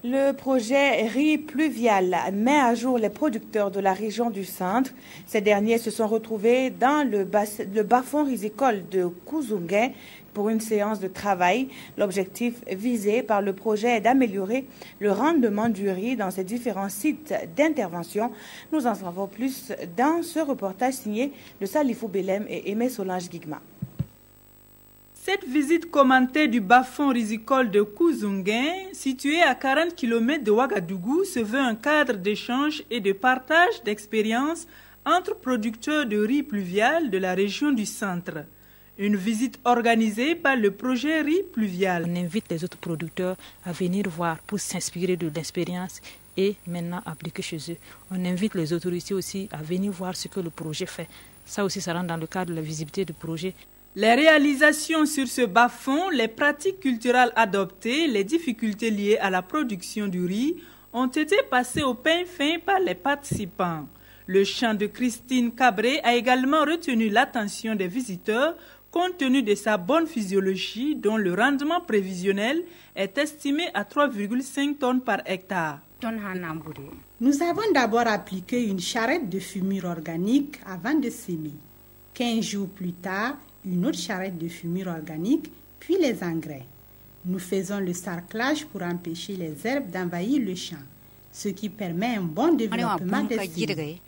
Le projet riz pluvial met à jour les producteurs de la région du centre. Ces derniers se sont retrouvés dans le bas-fond risicole de Kouzungué pour une séance de travail. L'objectif visé par le projet est d'améliorer le rendement du riz dans ces différents sites d'intervention. Nous en savons plus dans ce reportage signé de Salifou Belem et Aimé Solange Guigma. Cette visite commentée du bas-fond risicole de Kouzungué, situé à 40 km de Ouagadougou, se veut un cadre d'échange et de partage d'expériences entre producteurs de riz pluvial de la région du centre. Une visite organisée par le projet riz pluvial. On invite les autres producteurs à venir voir pour s'inspirer de l'expérience et maintenant appliquer chez eux. On invite les autorités aussi à venir voir ce que le projet fait. Ça aussi, ça rentre dans le cadre de la visibilité du projet. Les réalisations sur ce bas-fond, les pratiques culturelles adoptées, les difficultés liées à la production du riz ont été passées au pain fin par les participants. Le chant de Christine Cabré a également retenu l'attention des visiteurs compte tenu de sa bonne physiologie dont le rendement prévisionnel est estimé à 3,5 tonnes par hectare. Nous avons d'abord appliqué une charrette de fumure organique avant de semer. 15 jours plus tard, une autre charrette de fumure organique, puis les engrais. Nous faisons le sarclage pour empêcher les herbes d'envahir le champ, ce qui permet un bon développement des semis.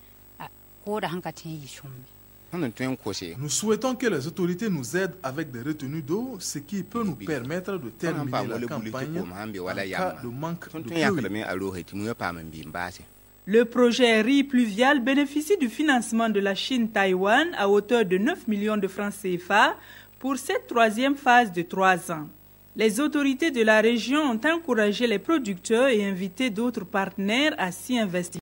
Nous souhaitons que les autorités nous aident avec des retenues d'eau, ce qui peut nous permettre de terminer la campagne en cas de manque de pluie. Le projet riz pluvial bénéficie du financement de la Chine-Taïwan à hauteur de 9 millions de francs CFA pour cette troisième phase de 3 ans. Les autorités de la région ont encouragé les producteurs et invité d'autres partenaires à s'y investir.